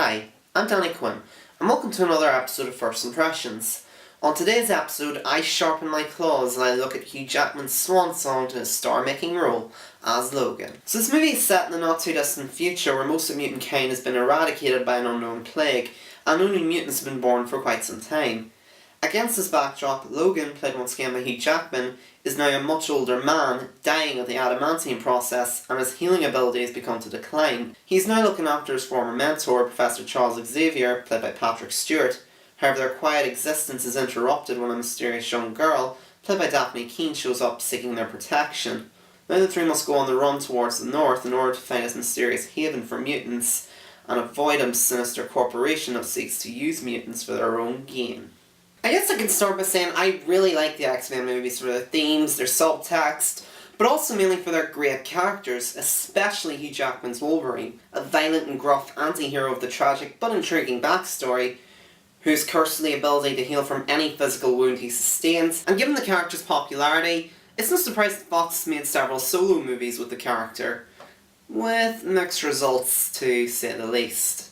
Hi, I'm Danny Quinn, and welcome to another episode of First Impressions. On today's episode, I sharpen my claws and I look at Hugh Jackman's swan song to his star-making role as Logan. So this movie is set in the not-too-distant future where most of mutant kind has been eradicated by an unknown plague, and only mutants have been born for quite some time. Against this backdrop, Logan, played once again by Hugh Jackman, is now a much older man, dying of the adamantium process, and his healing ability has begun to decline. He's now looking after his former mentor, Professor Charles Xavier, played by Patrick Stewart. However, their quiet existence is interrupted when a mysterious young girl, played by Daphne Keane, shows up seeking their protection. Now the three must go on the run towards the north in order to find this mysterious haven for mutants, and avoid a sinister corporation that seeks to use mutants for their own gain. I guess I can start by saying I really like the X-Men movies for their themes, their subtext, but also mainly for their great characters, especially Hugh Jackman's Wolverine, a violent and gruff anti-hero with a tragic but intriguing backstory, who's cursed with the ability to heal from any physical wound he sustains, and given the character's popularity, it's no surprise that Fox made several solo movies with the character, with mixed results to say the least.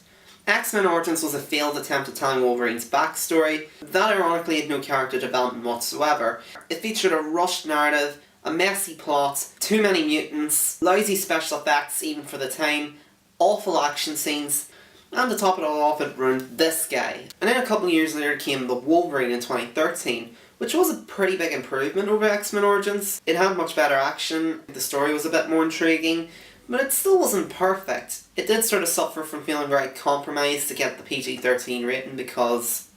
X-Men Origins was a failed attempt at telling Wolverine's backstory that ironically had no character development whatsoever. It featured a rushed narrative, a messy plot, too many mutants, lousy special effects even for the time, awful action scenes, and to top it all off, it ruined this guy. And then a couple of years later came The Wolverine in 2013, which was a pretty big improvement over X-Men Origins. It had much better action, the story was a bit more intriguing, but it still wasn't perfect. It did sort of suffer from feeling very compromised to get the PG-13 rating because,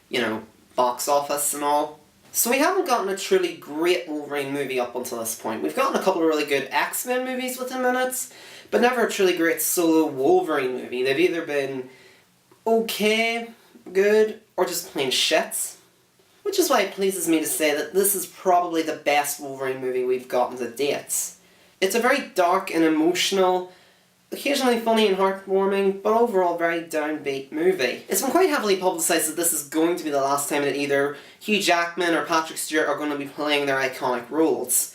you know, box office and all. So we haven't gotten a truly great Wolverine movie up until this point. We've gotten a couple of really good X-Men movies within minutes, but never a truly great solo Wolverine movie. They've either been okay, good, or just plain shit. Which is why it pleases me to say that this is probably the best Wolverine movie we've gotten to date. It's a very dark and emotional, occasionally funny and heartwarming, but overall very downbeat movie. It's been quite heavily publicised that this is going to be the last time that either Hugh Jackman or Patrick Stewart are going to be playing their iconic roles.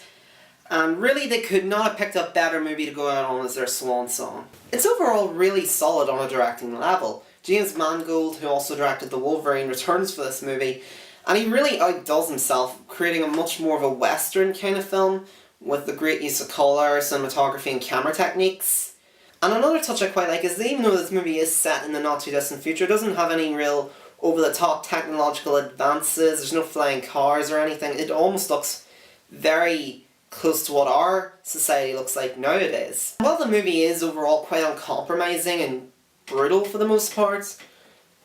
And really they could not have picked a better movie to go out on as their swan song. It's overall really solid on a directing level. James Mangold, who also directed The Wolverine, returns for this movie, and he really outdoes himself, creating a much more of a western kind of film, with the great use of colour, cinematography and camera techniques. And another touch I quite like is that even though this movie is set in the not too distant future, it doesn't have any real over-the-top technological advances, there's no flying cars or anything. It almost looks very close to what our society looks like nowadays. While the movie is overall quite uncompromising and brutal for the most part,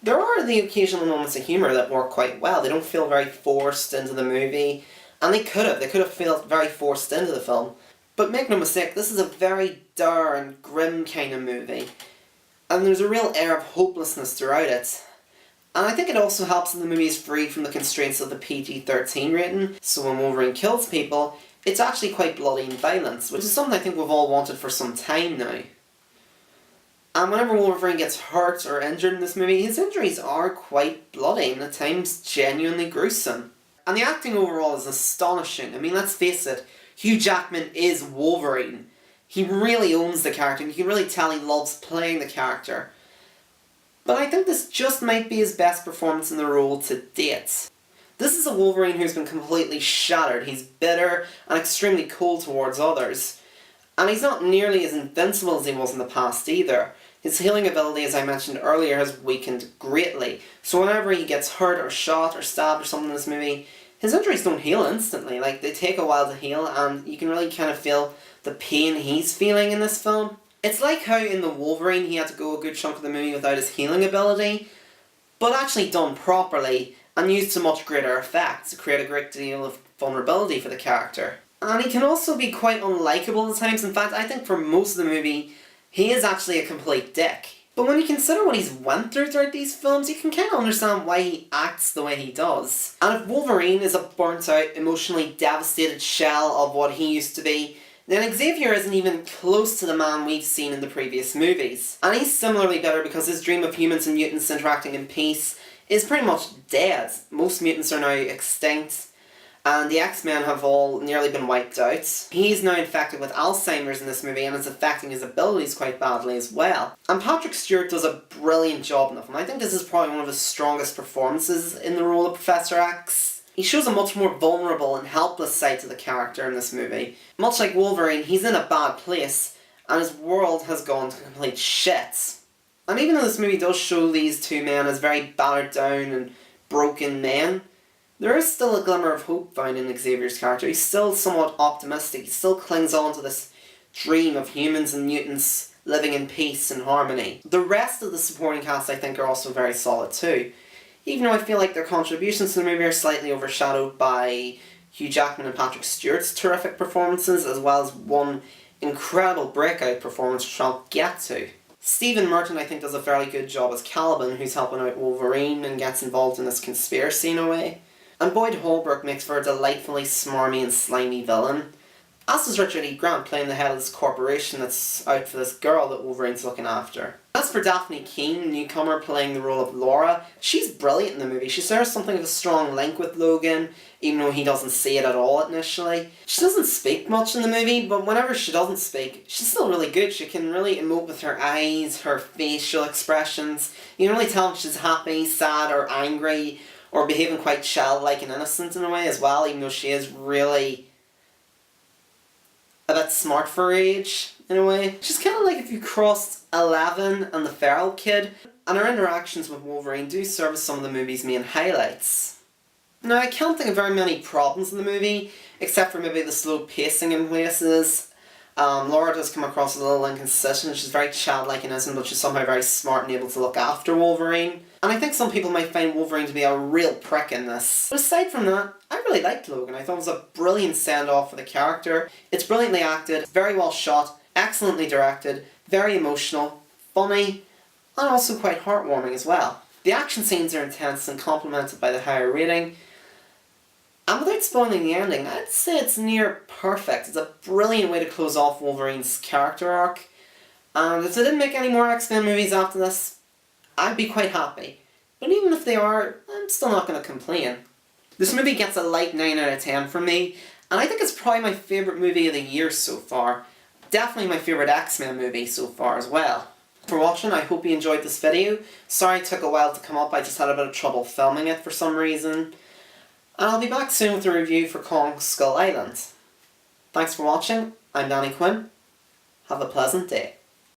there are the occasional moments of humour that work quite well. They don't feel very forced into the movie. And they could have felt very forced into the film. But make no mistake, this is a very dour and grim kind of movie. And there's a real air of hopelessness throughout it. And I think it also helps that the movie is free from the constraints of the PG-13 rating, so when Wolverine kills people, it's actually quite bloody and violent, which is something I think we've all wanted for some time now. And whenever Wolverine gets hurt or injured in this movie, his injuries are quite bloody and at times genuinely gruesome. And the acting overall is astonishing. I mean, let's face it, Hugh Jackman is Wolverine. He really owns the character, and you can really tell he loves playing the character. But I think this just might be his best performance in the role to date. This is a Wolverine who's been completely shattered. He's bitter and extremely cold towards others. And he's not nearly as invincible as he was in the past either. His healing ability, as I mentioned earlier, has weakened greatly. So whenever he gets hurt or shot or stabbed or something in this movie, his injuries don't heal instantly. Like, they take a while to heal, and you can really kind of feel the pain he's feeling in this film. It's like how in The Wolverine he had to go a good chunk of the movie without his healing ability, but actually done properly and used to much greater effect to create a great deal of vulnerability for the character. And he can also be quite unlikable at times. In fact, I think for most of the movie, he is actually a complete dick. But when you consider what he's went through throughout these films, you can kind of understand why he acts the way he does. And if Wolverine is a burnt-out, emotionally devastated shell of what he used to be, then Xavier isn't even close to the man we've seen in the previous movies. And he's similarly bitter because his dream of humans and mutants interacting in peace is pretty much dead. Most mutants are now extinct, and the X-Men have all nearly been wiped out. He's now infected with Alzheimer's in this movie, and it's affecting his abilities quite badly as well. And Patrick Stewart does a brilliant job in it, and I think this is probably one of his strongest performances in the role of Professor X. He shows a much more vulnerable and helpless side to the character in this movie. Much like Wolverine, he's in a bad place, and his world has gone to complete shit. And even though this movie does show these two men as very battered down and broken men, there is still a glimmer of hope found in Xavier's character. He's still somewhat optimistic. He still clings on to this dream of humans and mutants living in peace and harmony. The rest of the supporting cast, I think, are also very solid too. Even though I feel like their contributions to the movie are slightly overshadowed by Hugh Jackman and Patrick Stewart's terrific performances, as well as one incredible breakout performance which I'll get to. Stephen Merton, I think, does a fairly good job as Caliban, who's helping out Wolverine and gets involved in this conspiracy in a way. And Boyd Holbrook makes for a delightfully smarmy and slimy villain, as does Richard E. Grant playing the head of this corporation that's out for this girl that Wolverine's looking after. As for Daphne Keane, newcomer playing the role of Laura, she's brilliant in the movie. She shares something of a strong link with Logan, even though he doesn't see it at all initially. She doesn't speak much in the movie, but whenever she doesn't speak, she's still really good. She can really emote with her eyes, her facial expressions. You can really tell if she's happy, sad, or angry, or behaving quite childlike and innocent in a way as well, even though she is really a bit smart for her age, in a way. She's kind of like if you crossed Eleven and the Feral Kid, and her interactions with Wolverine do serve as some of the movie's main highlights. Now, I can't think of very many problems in the movie, except for maybe the slow pacing in places. Laura does come across a little inconsistent. She's very childlike and innocent, but she's somehow very smart and able to look after Wolverine. And I think some people might find Wolverine to be a real prick in this. But aside from that, I really liked Logan. I thought it was a brilliant send-off for the character. It's brilliantly acted, very well shot, excellently directed, very emotional, funny, and also quite heartwarming as well. The action scenes are intense and complemented by the higher rating. And without spoiling the ending, I'd say it's near perfect. It's a brilliant way to close off Wolverine's character arc. And if they didn't make any more X-Men movies after this, I'd be quite happy. But even if they are, I'm still not going to complain. This movie gets a light 9 out of 10 from me, and I think it's probably my favourite movie of the year so far. Definitely my favourite X-Men movie so far as well. For watching, I hope you enjoyed this video. Sorry it took a while to come up, I just had a bit of trouble filming it for some reason. And I'll be back soon with a review for Kong Skull Island. Thanks for watching, I'm Danny Quinn. Have a pleasant day.